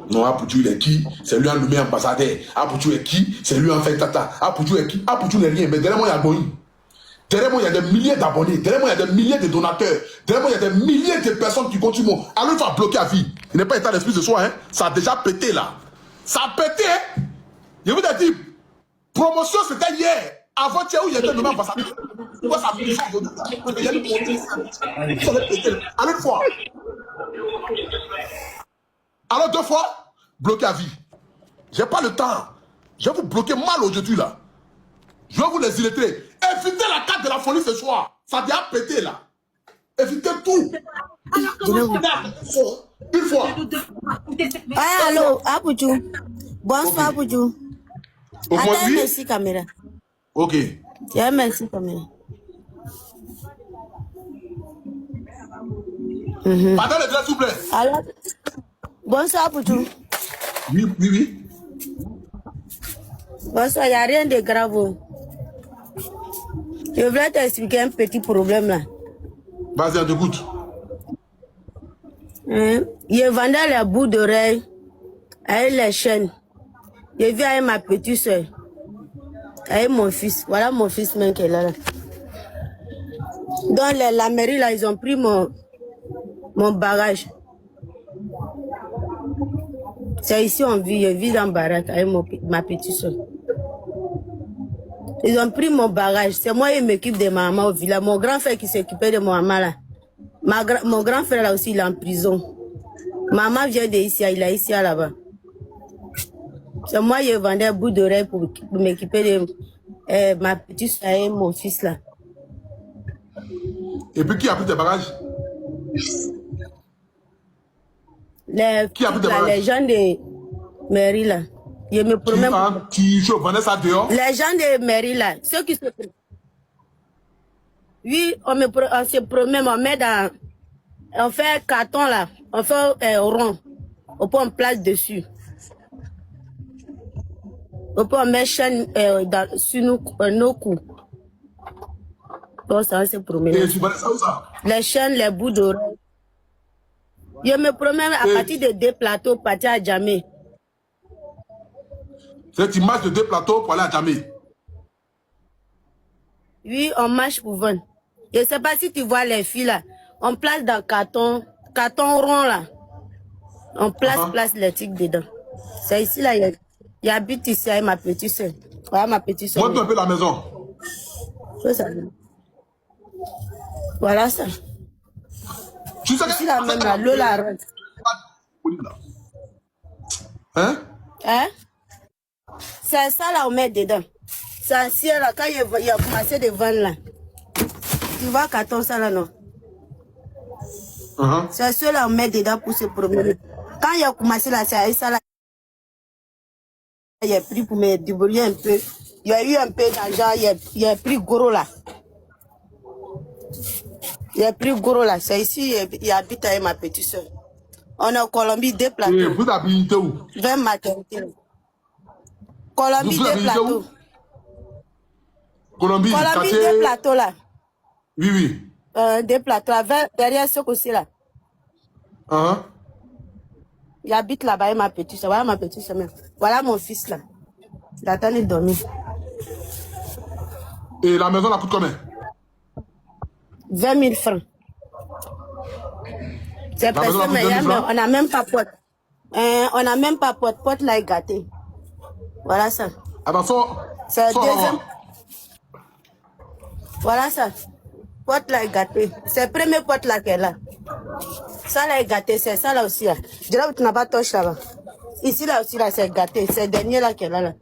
Non, Apoutou, il est qui? C'est lui en nommé ambassadeur. Apoutou est qui? C'est lui en fait tata. Apoutou est qui? Apoutou n'est rien. Mais derrière moi, il y a Boï. Derrière moi, il y a des milliers d'abonnés. Derrière moi, il y a des milliers de donateurs. Derrière moi, il y a des milliers de personnes qui continuent. Alors, il va bloquer à vie. Il n'est pas état d'esprit ce soir. Hein? Ça a déjà pété là. Ça a pété. Hein? Je vous ai dit, promotion, c'était hier. Avant-hier, où il était nommé ambassadeur. Pourquoi ça fait ça aujourd'hui? Il y a une montée. Ça va péter. Alors, une fois. Alors, 2 fois, bloqué à vie. J'ai pas le temps. Je vais vous bloquer mal aujourd'hui là. Je vais vous les illustrer. Évitez la carte de la folie ce soir. Ça a déjà pété là. Évitez tout. Une fois. Ah, allô, Apoutou. Bonsoir, Okay. Apoutou. Attends, merci, caméra. Ok. Tiens, merci, caméra. Pardon les gars, s'il vous plaît. Alors, bonsoir, Apoutou. Oui, oui, oui. Bonsoir, il n'y a rien de grave. Je voulais t'expliquer un petit problème là. Vas-y, on t'écoute. Je vendais les bouts d'oreilles avec les chaînes. Je vis avec ma petite soeur, avec mon fils. Voilà mon fils même qui est là. Dans la mairie là, ils ont pris mon bagage. C'est ici on vit, je vis dans baraque avec ma petite soeur. Ils ont pris mon bagage. C'est moi qui m'occupe de ma maman au village. Mon grand frère qui s'occupait de ma maman là. Mon grand frère là aussi, il est en prison. Maman vient d'ici, il est ici là-bas. C'est moi qui vendais un bout d'oreille pour m'occuper de ma petite soeur et mon fils là. Et puis qui a pris tes bagages? Qui a pris tes bagages? Les gens de mairie là. Je me promets. Tu vendais ça dehors? Les gens de mairie là, ceux qui se... Oui, on se promène, on met dans... On fait carton là, on fait rond. On peut en place dessus. On peut en mettre chaîne sur nos coups. Bon, ça, on se promène. Et tu vendais ça où ça? Les chaînes, les bouts d'oreilles. Je me promène à partir de 2 plateaux, partir à Djamé. C'est tu marches de 2 plateaux pour aller à Djamé? Oui, on marche pour vendre. Je ne sais pas si tu vois les filles là. On place dans carton rond là. On place les trucs dedans. C'est ici là, j'habite ici avec ma petite soeur. Voilà ma petite soeur. Montre un peu la maison. Voilà ça. Tu sais ici là même là, l'eau là rentre. Hein? Hein? C'est ça là, on met dedans. C'est ancien là, quand il a commencé de vendre là. Tu vois carton ça là, non? C'est ceux là, on met dedans pour se promener. Quand il a commencé là, c'est ça là. Il a pris pour me débrouiller un peu. Il y a eu un peu d'argent, il a pris gros là. Il a pris gros là. C'est ici, il habite avec ma petite soeur. On est en Colombie, 2 plateaux. Et vous habitez où? 20 maternités. Colombie, 2 plateaux. Colombie, 2 plateaux là. Oui, oui. 2 plateaux là, derrière ce côté là. Il habite là-bas avec ma petite soeur. Voilà ma petite soeur. Voilà mon fils là. Il attend de dormir. Et la maison, elle coûte combien? 20 000 francs. C'est parce que on n'a même pas porte. On n'a même pas porte. Porte là est gâtée. Voilà ça. Ah ben, c'est le deuxième. Voilà ça. Porte là est gâtée. C'est le premier porte là qu'elle a. Ça là est gâté. C'est ça là aussi là. Je dirais que tu n'as pas touché là-bas. Ici là aussi là c'est gâté. C'est le dernier là qu'elle a là.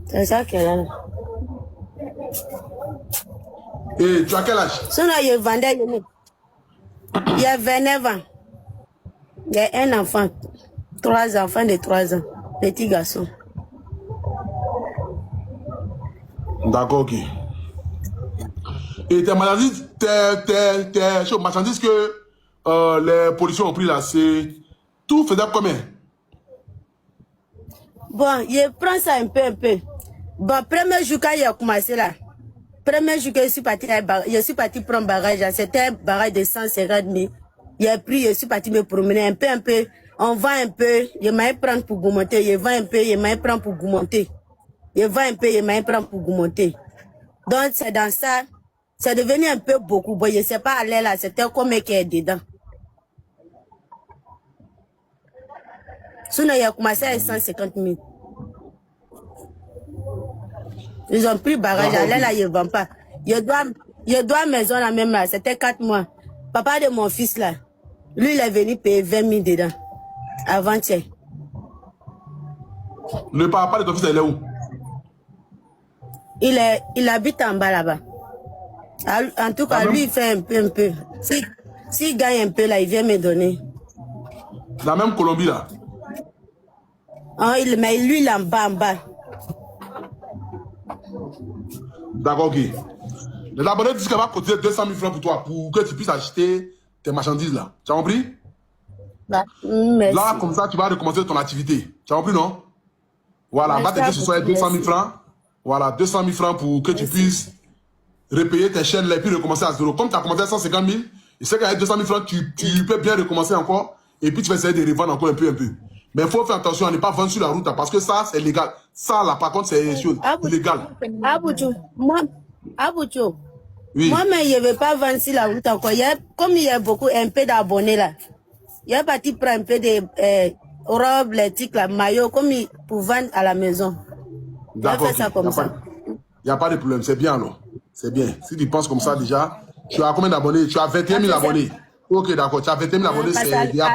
C'est ça qu'elle a là. Et tu as quel âge? Sinon, il vendait. Il y a 29 ans. Il y a un enfant. 3 enfants de 3 ans. Petit garçon. D'accord, ok. Et tes marchandises, tes marchandises que les policiers ont pris là, c'est... Tout faisait combien? Bon, je prends ça un peu. Bon, premier jour quand il a commencé là, Premier jour que je suis parti prendre barrage, c'était un barrage de 150 000. J'ai pris, je suis parti me promener un peu. On vend un peu, je m'ai prendre pour monter, je vends un peu, je m'ai prendre pour monter. Je vends un peu, je m'ai prendre pour monter. Donc c'est dans ça, c'est devenu un peu beaucoup. Bon, je ne sais pas aller là, c'était combien qui est dedans. Sinon, il a commencé à 150 000. Ils ont pris barrage, aller là, ils ne vendent pas. Je dois maison la même là, c'était 4 mois. Papa de mon fils là, lui il est venu payer 20 000 dedans. Avant-hier. Le papa de ton fils, il est où? Il habite en bas là-bas. En tout cas, lui il fait un peu. S'il gagne un peu là, il vient me donner. La même Colombie là. Mais lui il est en bas. D'accord, ok. Les abonnés disent qu'elle va cotiser 200 000 francs pour toi, pour que tu puisses acheter tes marchandises là. Tu as compris? Merci. Là, comme ça, tu vas recommencer ton activité. Tu as compris, non? Voilà, on va t'aider ce soir 200 000 francs. Voilà, 200 000 francs pour que tu puisses repayer tes chaînes là et puis recommencer à zéro. Comme tu as commencé à 150 000, je sais qu'avec 200 000 francs, tu peux bien recommencer encore et puis tu vas essayer de revendre encore un peu. Mais il faut faire attention à ne pas vendre sur la route parce que ça, c'est légal. Ça, là, par contre, c'est illégal. Abouchou. Oui. Moi, mais je ne vais pas vendre sur la route encore. Comme il y a un peu d'abonnés là, il y a parti prendre un peu de robes, les tics, la maillot, comme pour vendre à la maison. D'accord. Ça comme ça. Il n'y a pas de problème. C'est bien alors. C'est bien. Si tu penses comme ça déjà, tu as combien d'abonnés? Tu as 21 000 abonnés. Ok, d'accord. Tu as 21 000 abonnés. C'est bien.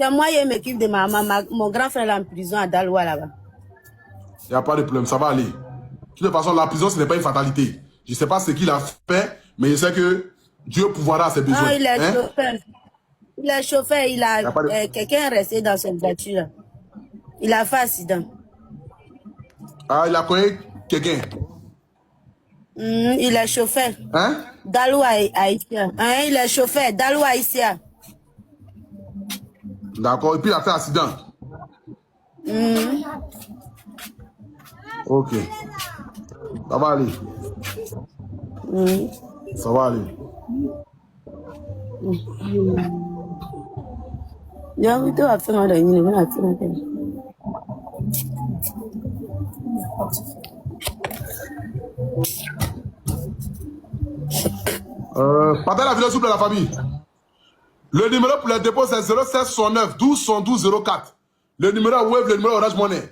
C'est moi qui m'occupe de ma maman. Mon grand frère est en prison à Daloa là-bas. Il n'y a pas de problème. Ça va aller. De toute façon, la prison, ce n'est pas une fatalité. Je ne sais pas ce qu'il a fait, mais je sais que Dieu pourvoira ses besoins. Ah, il est chauffeur. Il est chauffeur. Il a quelqu'un est resté dans cette voiture. Il a fait accident. Ah, il a connu quelqu'un. Il est chauffeur. Hein? Daloa haïtien. Il est chauffeur. Daloa haïtien. D'accord. Et puis il a fait accident. Ok. Ça va aller. Ça va aller. Partez la vidéo s'il vous plaît, la famille. Le numéro pour les dépôts c'est 0769 12 112 04. Le numéro Wave, le numéro Orange Money.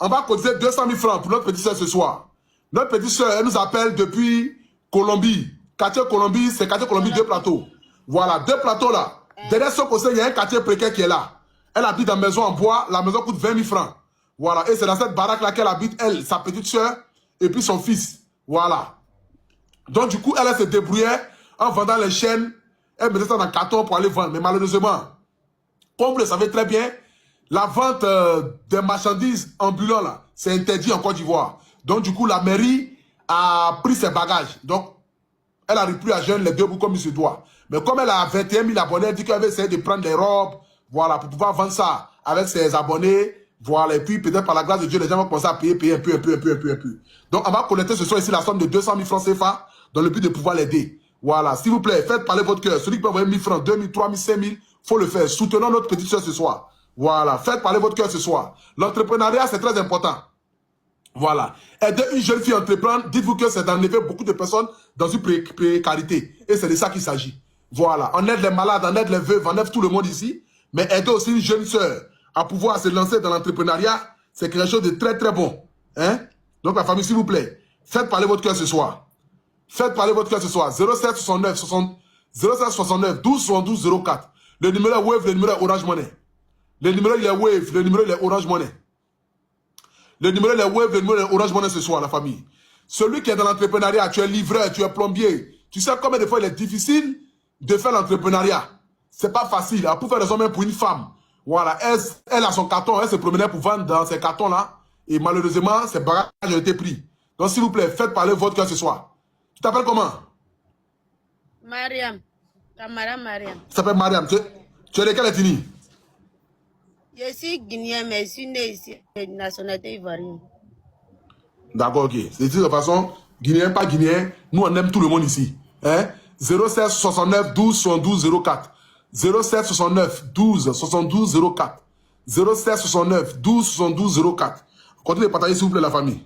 On va cotiser 200 000 francs pour notre petite soeur ce soir. Notre petite soeur, elle nous appelle depuis Colombie. Quartier Colombie, c'est quartier Colombie, 2 plateaux. Voilà, 2 plateaux là. Derrière ce côté, il y a un quartier précaire qui est là. Elle habite dans une maison en bois. La maison coûte 20 000 francs. Voilà, et c'est dans cette baraque là qu'elle habite, elle, sa petite soeur, et puis son fils. Voilà. Donc du coup, elle se débrouillait en vendant les chaînes. Elle mettait ça dans le carton pour aller vendre. Mais malheureusement, comme vous le savez très bien, la vente des marchandises ambulantes, là, c'est interdit en Côte d'Ivoire. Donc, du coup, la mairie a pris ses bagages. Donc, elle n'arrive plus à joindre les 2 bouts comme il se doit. Mais comme elle a 21 000 abonnés, elle dit qu'elle va essayer de prendre les robes, voilà, pour pouvoir vendre ça avec ses abonnés. Voilà, et puis peut-être par la grâce de Dieu, les gens vont commencer à payer un peu. Donc, on va collecter ce soir ici la somme de 200 000 francs CFA dans le but de pouvoir l'aider. Voilà, s'il vous plaît, faites parler votre cœur. Celui qui peut envoyer 1000 francs, 2000, 3000, 5000, il faut le faire. Soutenons notre petite soeur ce soir. Voilà, faites parler votre cœur ce soir. L'entrepreneuriat, c'est très important. Voilà. Aider une jeune fille à entreprendre, dites-vous que c'est d'enlever beaucoup de personnes dans une précarité. Et c'est de ça qu'il s'agit. Voilà. On aide les malades, on aide les veuves, on aide tout le monde ici. Mais aider aussi une jeune sœur à pouvoir se lancer dans l'entrepreneuriat, c'est quelque chose de très très bon. Hein? Donc la famille, s'il vous plaît, faites parler votre cœur ce soir. Faites parler votre cœur ce soir. 07 69 12 72 04. Le numéro est Wave, le numéro est Orange Money. Le numéro il est Wave, le numéro il est Orange Money. Le numéro il est Wave, le numéro est Orange Money ce soir, la famille. Celui qui est dans l'entrepreneuriat, tu es livreur, tu es plombier. Tu sais combien de fois il est difficile de faire l'entrepreneuriat. C'est pas facile. Pour faire des hommes, même pour une femme. Voilà, elle a son carton, elle se promenait pour vendre dans ces cartons-là. Et malheureusement, ses bagages ont été pris. Donc s'il vous plaît, faites parler votre cœur ce soir. Tu t'appelles comment? Mariam. Camara Mariam. Tu t'appelles Mariam. Tu es de quelle ethnie? Je suis guinéen, mais je suis né ici, de nationalité ivoirienne. D'accord, ok. C'est de toute façon, Guinéen, pas guinéen, nous on aime tout le monde ici. Hein? 07 69 12 72 04. 07 69 12 72 04. 07 69 12 72 04. Continuez de partager s'il vous plaît la famille.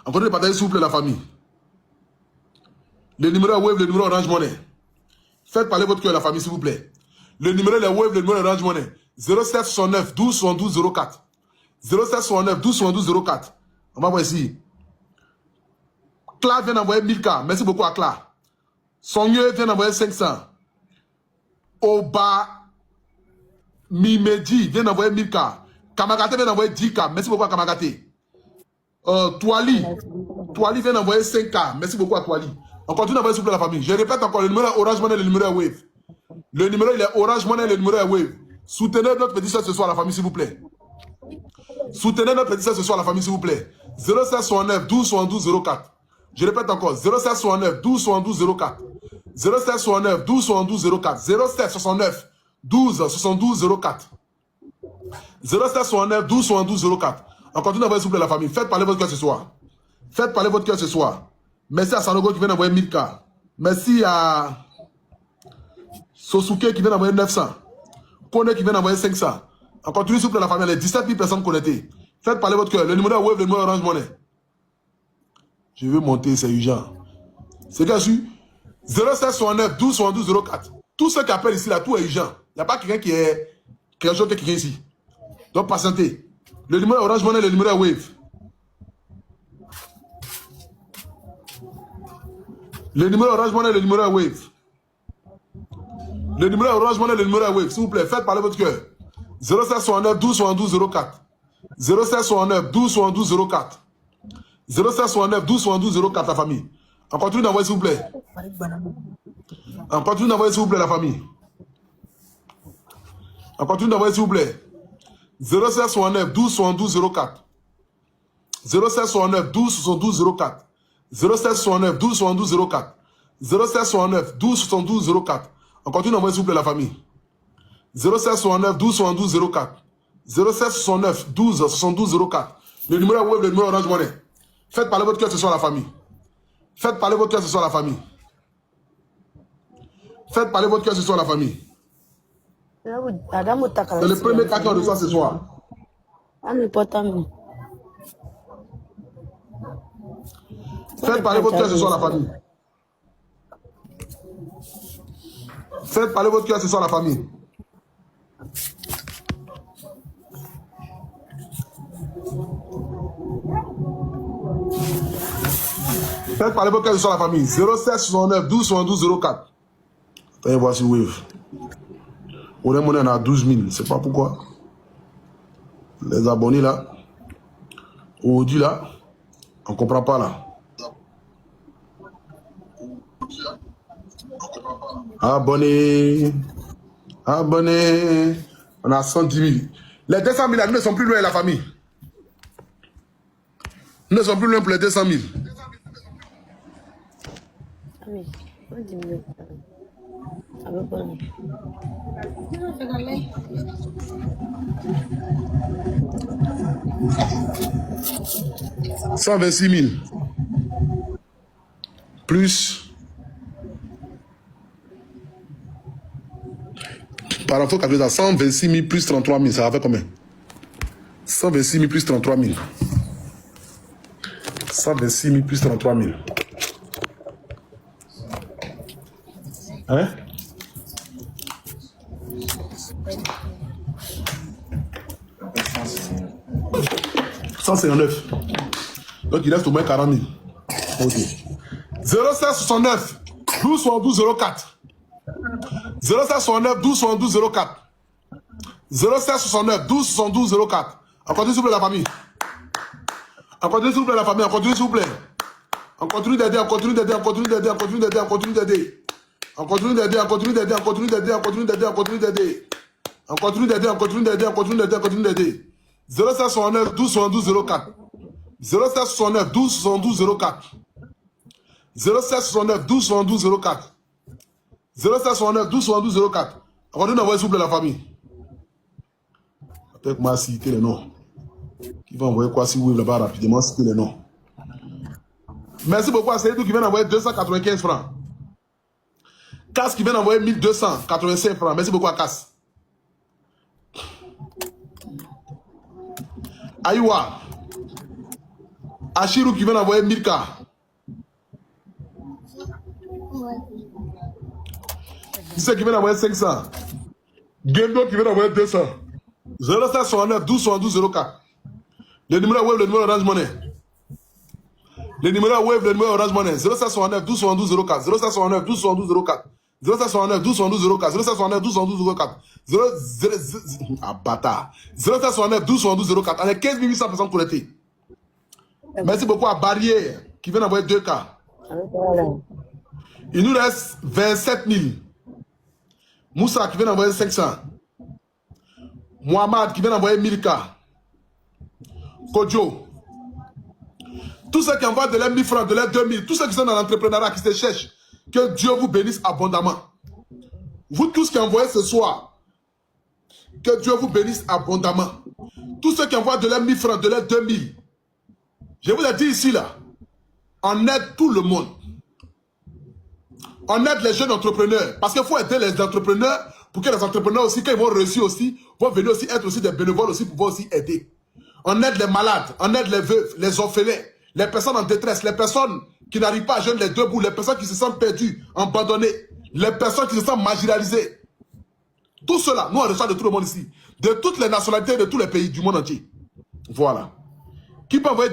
Continuez de partager s'il vous plaît la famille. Le numéro Wave, le numéro Orange Money. Faites parler votre cœur la famille s'il vous plaît. Le numéro est Wave, le numéro Orange Money. 07 69 12 72 04. 07 69 12 72 04. On va voir ici. Cla vient d'envoyer 1000K. Merci beaucoup à Cla. Sonye vient d'envoyer 500. Oba Mimedi vient d'envoyer 1000K. Kamagate vient d'envoyer 10K. Merci beaucoup à Kamagate. Toali vient d'envoyer 5K. Merci beaucoup à Toali. On continue d'envoyer s'il vous plaît la famille. Je répète encore, le numéro est Orange Money, le numéro est Wave. Le numéro il est Orange Money, le numéro est Wave. Soutenez notre petit soeur ce soir la famille s'il vous plaît. Soutenez notre petit soeur ce soir la famille s'il vous plaît. 07 69 12 72 04. Je répète encore, 07 69 12 72 04. 07 69 12 72 04. 07 69 12 72 04. 07 69 12 72 04. On continue d'envoyer s'il vous plaît la famille. Faites parler votre cœur ce soir. Faites parler votre cœur ce soir. Merci à Sanogo qui vient d'envoyer 1000K. Merci à Sosuke qui vient d'envoyer 900. Kone qui vient d'envoyer 500. On continue s'il vous plaît la famille. Les 17 000 personnes connectées. Faites parler votre cœur. Le numéro Wave, le numéro Orange Money. Je veux monter, c'est urgent. C'est bien sûr. 07 69 12 72 04. Tous ceux qui appellent ici, là, tout est urgent. Il n'y a pas quelqu'un qui est quelque chose qui est ici. Donc, patientez. Le numéro Orange Money, le numéro Wave. Le numéro Orange Money, le numéro Wave. Le numéro Orange Money, le numéro Wave. S'il vous plaît, faites parler votre cœur. 07 69 12 72 04. 07 69 12 72 04. 07 69 12 72 04 la famille. On continue d'envoyer s'il vous plaît. On continue d'envoyer s'il vous plaît la famille. On continue d'envoyer s'il vous plaît. 07 69 12 72 04. 07 69 12 72 04. 07 69 12 72 04. 07 69 12 72 04. On continue d'envoyer s'il vous plaît la famille. 07 69 12 72 04. 07 69 12 72 04. Le numéro Wave, le numéro Orange Money. Faites parler votre cœur ce soir la famille. Faites parler votre cœur ce soir la famille. Faites parler votre cœur ce soir la famille. C'est le premier cas qu'on reçoit ce soir. Faites parler votre cœur ce soir la famille. Faites parler votre cœur ce soir la famille. Faites parler votre cœur ce soir la famille. 07 69 12 72 04. Attendez, voici Wave. On est à 12 000. C'est pas pourquoi. Les abonnés là. Audi là. On comprend pas là. Abonnés. Abonnés. On a 110 000. Les 200 000 là, nous ne sommes plus loin la famille. Nous ne sommes plus loin pour les 200 000. « 126 000 plus par rapport à 126 000 plus 33 000, ça va faire combien? 126 000 plus 33 000. 126 000 plus 33 000. Hein? « 159. Donc il reste au moins 40 000. Ok. 07 69 12 72 04. 07 69 12 72 04. 07 69 12 72 04. On continue s'il vous plaît la famille. On continue s'il vous plaît la famille. On continue s'il vous plaît. On continue d'aider, on continue d'aider, on continue d'aider, on continue d'aider, on continue d'aider. On continue d'aider, on continue d'aider, on continue d'aider, on continue d'aider, on continue d'aider. On continue d'aider, on continue d'aider, on continue d'aider, on continue d'aider. 07 69 12 72 04. 07 69 12 72 04. 07 69 12 72 04. 07 69 12 72 04. On continue d'envoyer s'il vous plaît la famille. Peut-être moi citer les noms. Qui va envoyer quoi si vous voulez là-bas rapidement citer les noms. Merci beaucoup à Seydou qui vient d'envoyer 295 francs. Cass qui vient d'envoyer 1285 francs. Merci beaucoup à Cass. Aïwa. Achirou qui vient d'envoyer 1000K. Qui c'est qui vient d'envoyer 500? Gendo qui vient d'envoyer 200. 0769 12 72 04. Le numéro web, le numéro Orange Money. Le numéro web, le numéro Orange Money. 0769 12 72 04. 0769 12 72 04. 0769 12 72 04. 0769 12 72 04. 0 ah bâtard. 0769 12 72 04. On est 15 800 personnes connectées. Merci beaucoup à Barrière qui vient d'envoyer 2K. Il nous reste 27 000. Moussa qui vient d'envoyer 500. Mohamed qui vient d'envoyer 1000K. Kodjo. Tous ceux qui envoient de l'aide 1000 francs, de l'aide 2000, tous ceux qui sont dans l'entrepreneuriat, qui se cherchent, que Dieu vous bénisse abondamment. Vous tous qui envoyez ce soir, que Dieu vous bénisse abondamment. Tous ceux qui envoient de l'aide 1000 francs, de l'aide 2000, je vous ai dit ici, là, on aide tout le monde. On aide les jeunes entrepreneurs. Parce qu'il faut aider les entrepreneurs pour que les entrepreneurs aussi, quand ils vont réussir aussi, vont venir aussi être aussi des bénévoles aussi pour pouvoir aussi aider. On aide les malades, on aide les veuves, les orphelins, les personnes en détresse, les personnes qui n'arrivent pas à joindre les deux bouts, les personnes qui se sentent perdues, abandonnées, les personnes qui se sentent marginalisées. Tout cela, nous on reçoit de tout le monde ici. De toutes les nationalités, de tous les pays du monde entier. Voilà. Qui peut envoyer